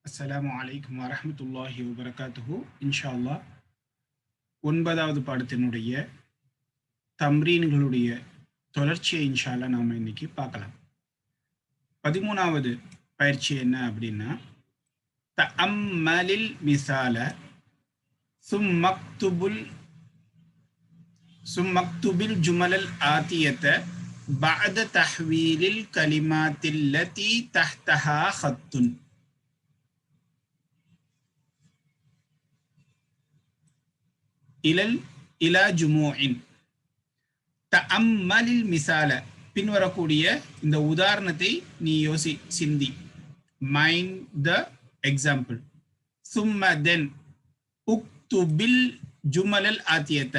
அஸ்ஸலாமு அலைக்கும் வரஹ்மத்துல்லாஹி வபரகாத்துஹு. இன்ஷா அல்லாஹ் 9வது பாடத்தினுடைய தம்ரீன்களுடைய தொடர்ச்சியை இன்ஷா அல்லாஹ் நாம இன்னைக்கு பார்க்கலாம். 13வது பயிற்சி என்ன அப்படின்னா, தஅம்மலில் மிசால சும்மக்துபில் ஜுமலல் ஆத்தியத பஅத தஹ்வீலில் கலிமாத்தில் லதி தஹ்தஹா ஹத்துன். இலா ஜுமூஇன் தஅம்மலில் மிசால, பின்வரக்கூடிய இந்த உதாரணத்தை நீ சிந்தி. Mind the example. சும்ம தென் உக்துபில் ஜுமலல் ஆத்தியத்த,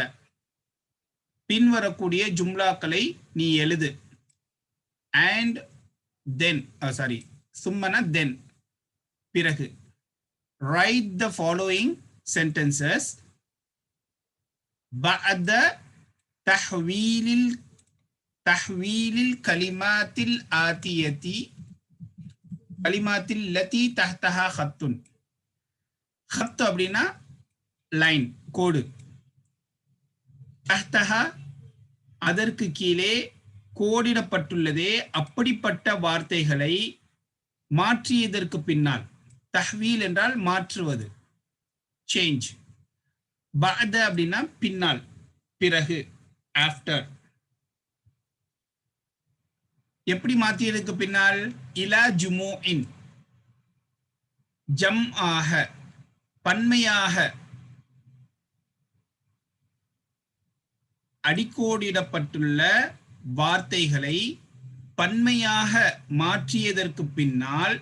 பின்வரக்கூடிய ஜும்லாக்களை நீ எழுது. அண்ட் தென் சும்மனா தென், பிறகு ரைட் த ஃபாலோயிங் சென்டென்சஸ் பஅத தஹ்வீலில் கலிமாத்தில் ஆத்தியதி கலிமாத்தில் லதி தஹ்தஹா ஹத்துன். ஹத் அப்படின்னா லைன், கோடு. தஹ்தஹா அதற்கு கீழே கோடிடப்பட்டுள்ளதே அப்படிப்பட்ட வார்த்தைகளை மாற்றியதற்கு பின்னால். தஹ்வீல் என்றால் மாற்றுவது, சேஞ்ச். பஅத அப்படின்னா பின்னால், பிறகு, ஆஃப்டர். எப்படி மாற்றியதுக்கு பின்னால்? இலா ஜுமூஇன், ஜம் ஆக, பன்மையாக, அடிக்கோடிடப்பட்டுள்ள வார்த்தைகளை பன்மையாக மாற்றியதற்கு பின்னால்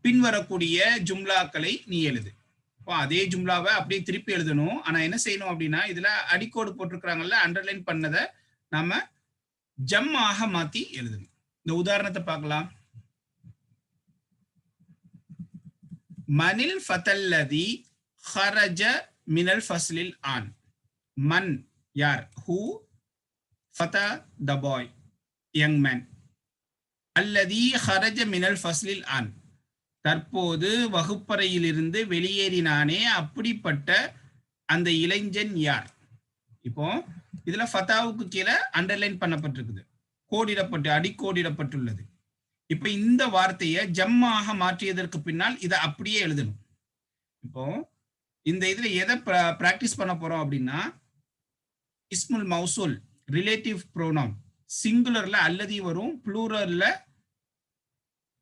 பின்வரக்கூடிய ஜும்லாக்களை நீ எழுது. அதே ஜும்லாவை அப்படியே திருப்பி எழுதணும். ஆனா என்ன செய்யணும் அப்படின்னா, இதுல அடிக்கோடு போட்டிருக்கிறாங்கல்ல, அண்டர்லைன் பண்ணதை நாம ஜம் ஆக மாத்தி எழுதணும். இந்த உதாரணத்தை பார்க்கலாம். மனில் ஃபதல்லதி ஹரஜ மினல் ஃபஸ்லில் ஆன். மன் யார்? ஹூ. ஃபதா த பாய், யங் மேன். அல்லதி ஹரஜ மினல் ஃபஸ்லில் ஆன், தற்போது வகுப்பறையிலிருந்து வெளியேறினானே, அப்படிப்பட்ட அந்த இளைஞன் யார்? இப்போ இதுல ஃபதாவுக்கு கீழே அண்டர்லைன் பண்ணப்பட்டிருக்குது, கோடிடப்பட்டு அடிக்கோடிடப்பட்டுள்ளது. இப்ப இந்த வார்த்தையை ஜம்மாக மாற்றியதற்கு பின்னால் இதை அப்படியே எழுதணும். இப்போ இந்த இதுல எதை பிராக்டிஸ் பண்ண போறோம் அப்படின்னா, இஸ்முல் மௌசூல், ரிலேட்டிவ் ப்ரோனவுன். சிங்குலர்ல அல்லதி வரும், ப்ளூரல்ல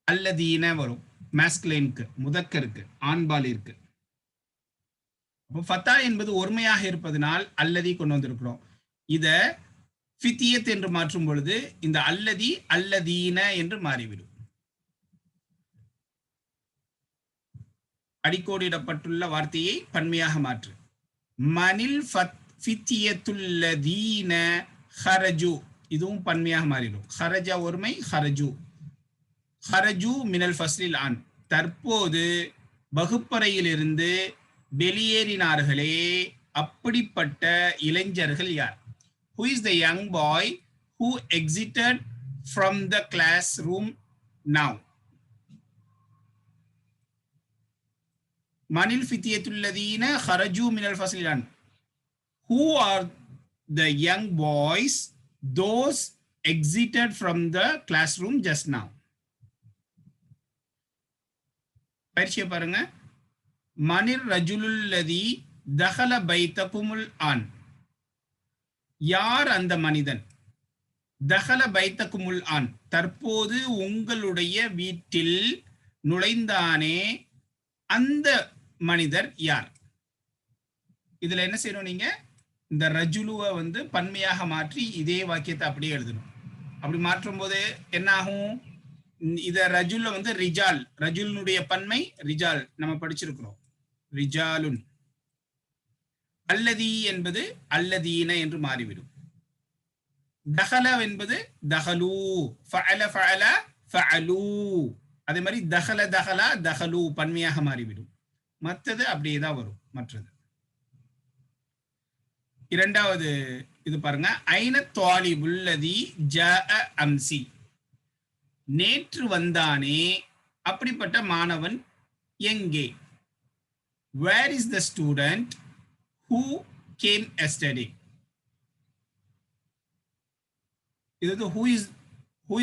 அல்லதீன வரும். மாஸ்குலைனுக்கு, முதக்கருக்கு, ஆண்பாலிற்கு. அப்போ ஃபதா என்பது ஒருமையாக இருப்பதனால் அல்லதி கொண்டு வந்திருக்கிறோம். இத ஃபித்தியத் என்று மாற்றும் பொழுது இந்த அல்லதி அல்லதீன என்று மாறிவிடும். அடிக்கோடிடப்பட்டுள்ள வார்த்தையை பன்மையாக மாற்று. மனில் ஃபித்தியத்துல்லதீன ஹரஜு, இதுவும் பன்மையாக மாறிடும். ஹரஜா ஒருமை, ஹரஜு. ஹரஜு மினல் ஃபஸ்லில் ஆன், தற்போது வகுப்பறையிலிருந்து வெளியேறினார்களே, அப்படிப்பட்ட இளைஞர்கள் யார்? Who is the young boy who exited from the classroom now? Manil fitiyatullazina kharaju min al-fasl an. Who are the young boys those exited from the classroom just now? பயிற்சியை பாருங்க. மனிர் ரஜுலுல்லதி தஹல பைத்தகுமுல் ஆன், யார் அந்த மனிதன்? தஹல பைத்தகுமுல் on, தற்போது உங்களுடைய வீட்டில் நுழைந்தானே, அந்த மனிதர் யார்? இதுல என்ன செய்யணும்? நீங்க இந்த ரஜுலுவை பன்மையாக மாற்றி இதே வாக்கியத்தை அப்படியே எழுதணும். அப்படி மாற்றும் போது என்ன ஆகும்? இத ரஜுல்ல ரிஜால், ரஜுலுடைய பன்மை ரிஜால், நம்ம படிச்சிருக்கிறோம், ரிஜாலுன். அல்லதி என்பது அல்லதீன என்று மாறிவிடும். தஹல என்பது தஹலு, ஃபஅல ஃபஅல ஃபஅலு. அதே மாதிரி தஹல தஹலா தஹலு பன்மையாக மாறிவிடும். மற்றது அப்படியே தான் வரும். மற்றது இரண்டாவது இது பாருங்க. ஐன த்வாலிபுல்லதி ஜாஅ அம்சி, நேற்று வந்தானே அப்படிப்பட்ட மாணவன் எங்கே. Where is the student who came yesterday? இது who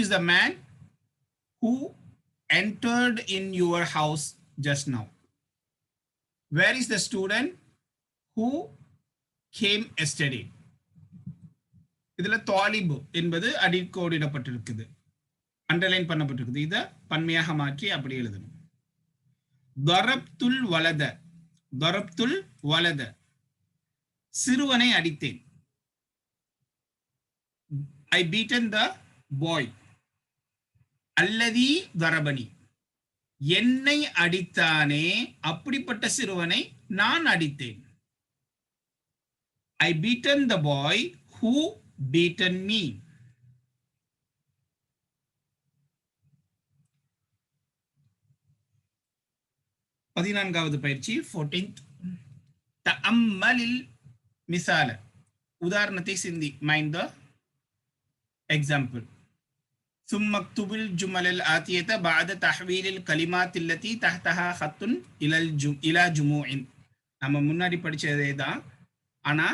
is the man who entered in your house just now? Where is the student who came yesterday? இதுல தாலிபு என்பது அடிக்கோடிடப்பட்டிருக்குது, அண்டர்லைன் பண்ணப்பட்டிருக்குது. இதை பன்மையாக மாற்றி அப்படி எழுதணும். தரப்துல் வலத, தரப்துல் வலத, சிறுவனை அடித்தேன். I beaten the boy. அல்லதி தரபனி, என்னை அடித்தானே அப்படிப்பட்ட சிறுவனை நான் அடித்தேன். I beaten the boy who beaten me. பதினான்காவது பயிற்சி 14th. தஅம்மலில் மிசால, உதாரணத்தை சிந்தி. Mind the example. ثم اكتب الجمل الآتية بعد تحويل الكلمات التي تحتها خط إلى جموع. நம்ம முன்னாடி படிச்சதே தான். ஆனா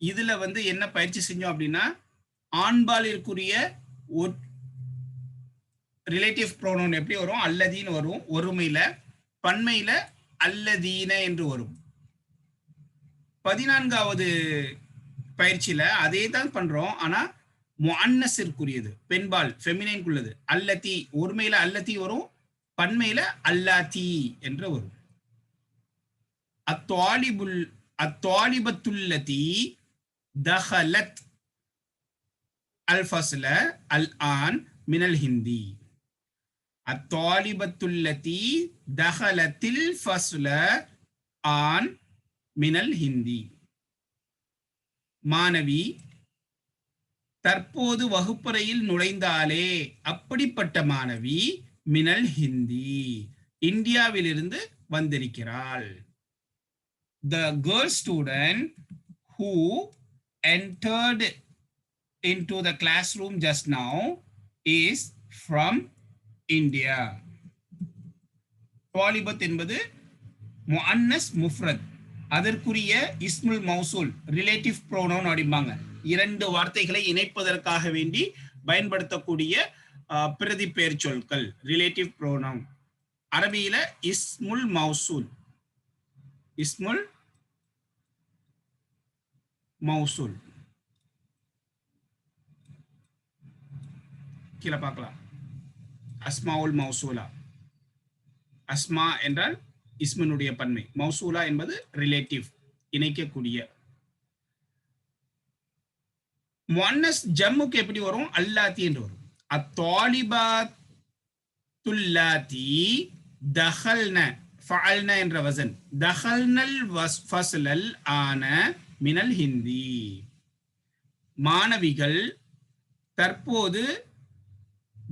இதுல என்ன பயிற்சி செஞ்சோம் அப்படின்னா, ஆண்பாலிற்குரிய ரிலேட்டிவ் ப்ரோனவுன் எப்படி வரும், அல்லதீன்னு வரும் ஒருமையில, பன்மையில அல்லதீன என்று வரும். 14வது பயிற்சியில அதே தான் பண்றோம். ஆனா முஅன்னஸிற்குரியது, பெண்பால் ஃபெமினைன்குள்ளது. அல்லதி ஒருமையில அல்லதி வரும், பன்மையில அல்லாதி என்று வரும். அத்தாலிபத்துல்லதி தஹலத் அல் ஃபஸ்ல அல் ஆன் மினல் ஹிந்தி. அத்தாலிபத்துல்லதி தஹலத்தில் ஃபஸ்ல ஆன் மினல் ஹிந்தி. மாணவி தற்போது வகுப்பறையில் நுழைந்தாலே அப்படிப்பட்ட மாணவி மினல் ஹிந்தி, இந்தியாவிலிருந்து வந்திருக்கிறாள். The girl student who entered into the classroom just now is from India. தாலிபத் என்பது முஅன்னஸ் முஃப்ரத், அதற்குரிய இஸ்முல் மௌசூல் ரிலேட்டிவ் ப்ரோனவுன் அப்படிம்பாங்க. இரண்டு வார்த்தைகளை இணைப்பதற்காக வேண்டி பயன்படுத்தக்கூடிய பிரதி பெயர் சொற்கள் ரிலேட்டிவ் ப்ரோனவுன். அரபியில இஸ்முல் மௌசூல், இஸ்முல் மௌசூல். கீழே பார்க்கலாம். அஸ்மாவுல் மௌசூலா, அஸ்மா என்றால் இஸ்மனுடைய பன்மை, மௌசூலா என்பது ரிலேட்டிவ் இணைக்கக்கூடிய. முஅன்னஸ் ஜம்முக்கு எப்படி வரும், அல்லாத்தி என்று வரும். அத்தாலிபாத்துல்லாத்தி தஹல்ன, ஃபஅல்ன என்ற வசன், தஹல்னல் ஃபஸ்லல் ஆன மினல் ஹிந்தி. மாணவிகள் தற்போது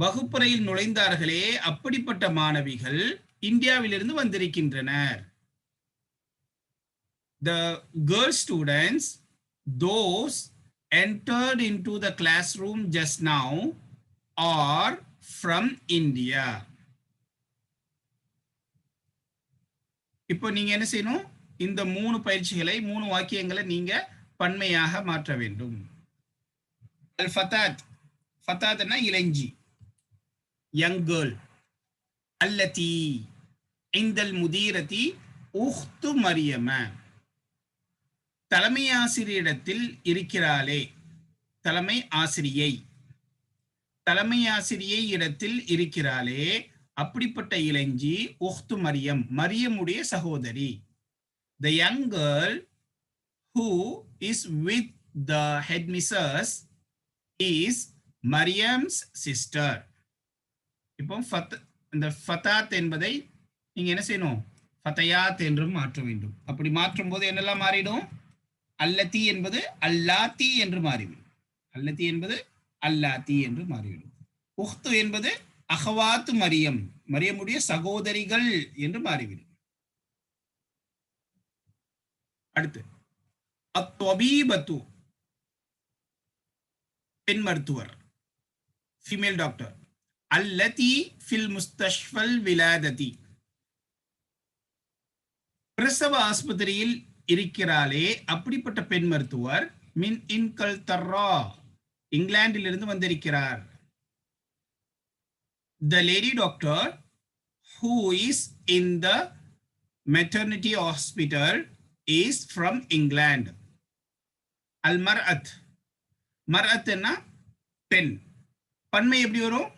வகுப்பறையில் நுழைந்தார்களே அப்படிப்பட்ட மாணவிகள் இந்தியாவிலிருந்து வந்திருக்கின்றனர். The girl students, those entered into the classroom just now, are from India. இப்போ நீங்க என்ன செய்யணும், இந்த 3 பயிற்சிகளை 3 வாக்கியங்களை நீங்க பன்மையாக மாற்ற வேண்டும். அல் ஃபதாத், ஃபதாத்னா இளஞ்சி, யங் கேர்ள். அல்லதி இந்தல் முதீரதி உஹ்து மரியம, தலைமை ஆசிரியரிடத்தில் இருக்கிறாளே, தலைமை ஆசிரியை, தலைமை ஆசிரியை இடத்தில் இருக்கிறாளே அப்படிப்பட்ட இளஞ்சி உஹ்து மரியம், மரியமுடைய சகோதரி. The young girl who is with the headmistress is Mariam's sister. இப்போ இந்த ஃபதாத் என்பதை நீங்க என்ன செய்யணும், ஃபதயாத் என்று மாற்ற வேண்டும். அப்படி மாற்றும் போது என்னெல்லாம் மாறிடும், அல்லதி என்பது அல்லாத்தி என்று மாறிவிடும், அல்லதி என்பது அல்லாத்தி என்று மாறிவிடும். உஹ்து என்பது அஹவாத்து மரியம், மரியமுடைய சகோதரிகள் என்று மாறிவிடும். அடுத்து அத்வபீபத்து, பெண் மருத்துவர், ஃபீமேல் டாக்டர். அல்லதி ஃபில் முஸ்தஷ்ஃபல் விலாததி, பிரசவ ஆஸ்பத்திரியில் இருக்கிறாளே அப்படிப்பட்ட பெண் மருத்துவர் மின் இன்கல்தர்ரா இங்கிலாந்திலிருந்து வந்திருக்கிறார். The lady doctor who is in the maternity hospital is from England. Al-mar'at, மர்அத்னா பெண், பன்மை எப்படி வரும்?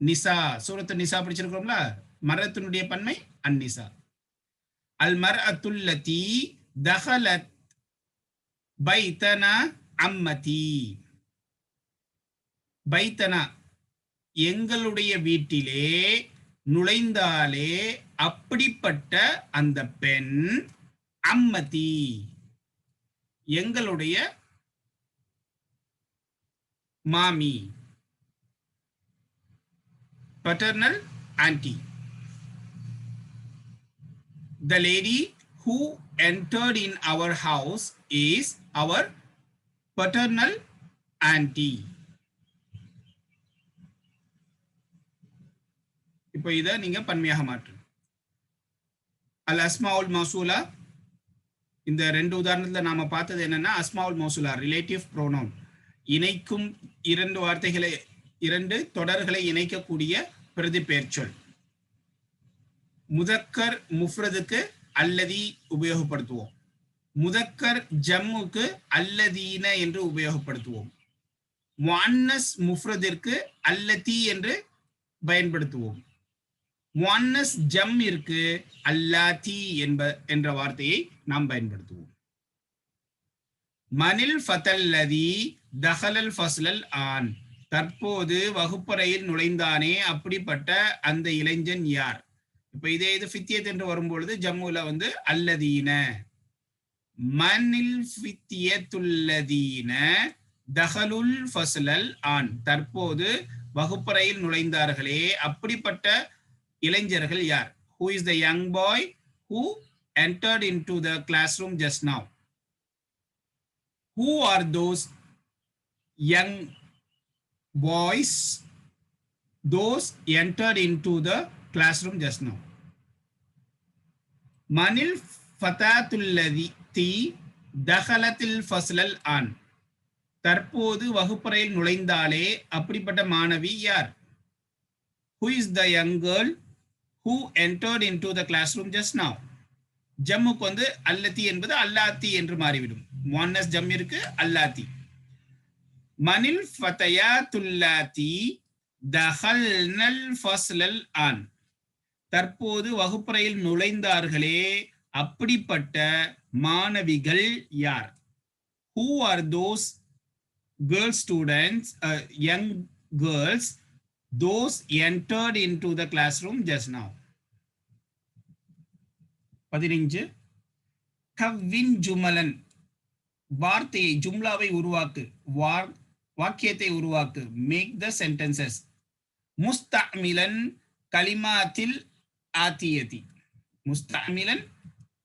நிசா. சூரத்து நிசா படிச்சிருக்கிறோம்ல, மர்அத்தினுடைய பன்மை அந்நிசா. அல்-மர்அத்துல்லதி தகலத் பைத்தனா அம்மதி. பைத்தனா எங்களுடைய வீட்டிலே நுழைந்தாலே அப்படிப்பட்ட அந்த பெண் அம்மதி எங்களுடைய மாமி, paternal auntie. The lady who entered in our house is our paternal auntie. இப்போ இதை நீங்க பன்மையாக மாற்று. அல் அஸ்மாவுல் மௌசூலா, இந்த ரெண்டு உதாரணத்துல நாம பார்த்தது என்னன்னா, அஸ்மாவுல் மௌசூலா ரிலேட்டிவ் ப்ரோனவுன், இணைக்கும் இரண்டு வார்த்தைகளை, இரண்டு தொடர்களை இணைக்கக்கூடிய பிரதி பெயர்ச்சொல். முதக்கர் முஃப்ரதுக்கு அல்லதி உபயோகப்படுத்துவோம், முதக்கர் ஜம்முக்கு அல்லதீன என்று உபயோகப்படுத்துவோம், முஅன்னஸ் முஃப்ரதிற்கு அல்லதி என்று பயன்படுத்துவோம், முஅன்னஸ் ஜம்மிற்கு அல்லாதி என்ற வார்த்தையை நாம் பயன்படுத்துவோம். மனில் ஃபதல்லதி தஹலல் ஃபஸ்லல் ஆன், தற்போது வகுப்பறையில் நுழைந்தானே அப்படிப்பட்ட அந்த இளைஞன் யார்? இப்ப இதே இது ஃபித்தியத் என்று வரும்பொழுது ஜம்முல வந்து அல்லதீன. மனில் ஃபித்தியத்துல்லதீன தஹலுல் ஃபஸ்லல் ஆன், தற்போது வகுப்பறையில் நுழைந்தார்களே அப்படிப்பட்ட இளைஞர்கள் யார்? Who is the young boy who entered into the classroom just now? Who are those young boys those entered into the classroom just now? Manil fatatullati dakhalatil faslal an, தற்போது வகுப்பறையில் நுழைந்தாலே அப்படிப்பட்ட மாணவி யார்? Who is the young girl who entered into the classroom just now? ஜம்முக்கு வந்து அல்லதி என்பது அல்லாத்தி என்று மாறிவிடும், முஅன்னஸ் ஜம்மிற்கு அல்லாத்தி. மனில் ஃபதயாத்துல்லாத்தி தஹல்னல் ஃபஸ்லல் ஆன், தற்போது வகுப்பறையில் நுழைந்தார்களே அப்படிப்பட்ட மாணவிகள் யார்? Who are those girl students, young girls those entered into the classroom just now? 15 கவ்வின் ஜுமலன், வார்த்தையை ஜும்லாவை உருவாக்கு, வாக்கியத்தை உருவாக்கு. Make the sentences. முஸ்தஅமிலன் கலிமாத்தில் ஆத்தியதி, முஸ்தஅமிலன்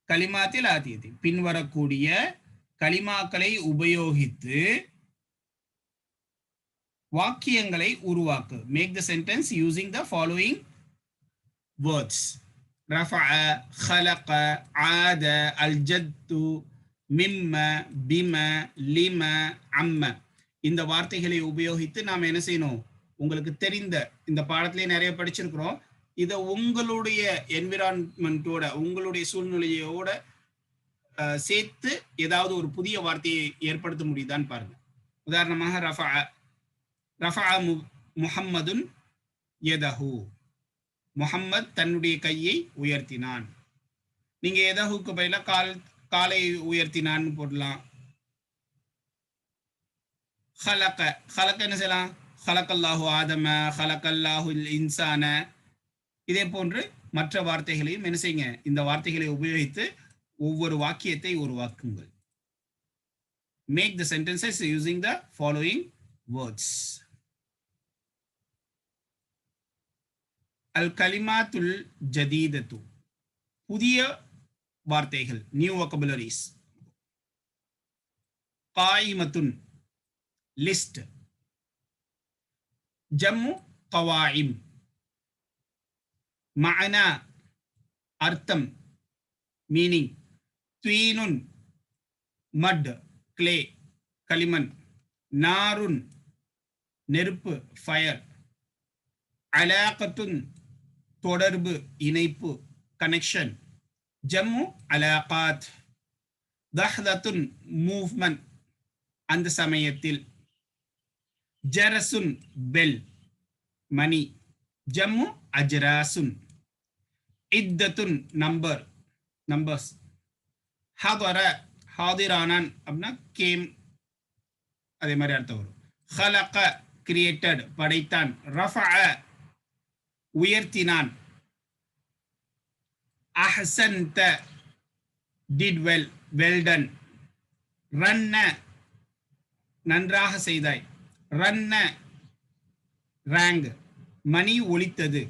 கலிமாத்தில் ஆத்தியதி, பின்வரக்கூடிய கலிமாக்களை உபயோகித்து வாக்கியங்களை உருவாக்கு. Make the sentence using the following words: ரஃபஅ, ஹலக, ஆத, அல்ஜத்து, மிம்ம, பிம, லிம, அம்ம. இந்த வார்த்தைகளை உபயோகித்து நாம் என்ன செய்யணும்? உங்களுக்கு தெரிந்த, இந்த பாடத்திலே நிறைய படிச்சிருக்கிறோம், இதை உங்களுடைய என்விரான்மெண்டோட, உங்களுடைய சூழ்நிலையோட சேர்த்து ஏதாவது ஒரு புதிய வார்த்தையை ஏற்படுத்த முடியுதான்னு பாருங்க. உதாரணமாக ரஃபஅ, ரஃபஅ முஹம்மதுன் யதஹு, முஹம்மத் தன்னுடைய கையை உயர்த்தினான். நீங்க யதஹுக்கு பதிலாக காலை உயர்த்தினான்னு போடலாம். ஹலக, ஹலக என்ன செய்யலாம்? ஹலக்கல்லாஹு ஆதம, ஹலக்கல்லாஹு இன்சான. இதே போன்று மற்ற வார்த்தைகளையும் என்ன செய்யுங்க, இந்த வார்த்தைகளை உபயோகித்து ஒவ்வொரு வாக்கியத்தை உருவாக்குங்கள். Make the sentences using the following words. அல் கலிமாத்துல் ஜதீதத்து, புதிய வார்த்தைகள், நியூ வொக்கபுலரிஸ். காயிமத்துன், லிஸ்ட். ஜம்மு கவாயிம். மஅனா, அர்த்தம். மீனிங். துவீனுன் மட் கிளே களிமண். நாருன் நெருப்பு ஃபயர். அலாகத்துன் தொடர்பு இணைப்பு கனெக்ஷன். ஜம்மு அலாகாத். தஹ்தத்துன் மூவ்மெண்ட் அந்த சமயத்தில். ஜரசுன் பெல் மணி. ஜம்மு அஜ்ராசுன். இத்தத்துன் நம்பர் நம்பர்ஸ். ஹதர ஹாதிரானான் அப்படின்னா கேம் அதே மாதிரி அர்த்தம் வரும். ஹலக கிரியேட்டட் படைத்தான். ரஃபஅ உயர்த்தினான். அஹ்சன்த டிட் வெல் வெல் டன். ரன்ன நன்றாக செய்தாய். ரன்ன ரேங் மணி ஒலித்தது.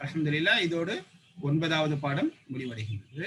அல்ஹம்துலில்லாஹ் இதோடு 9வது பாடம் முடிவடைகின்றது.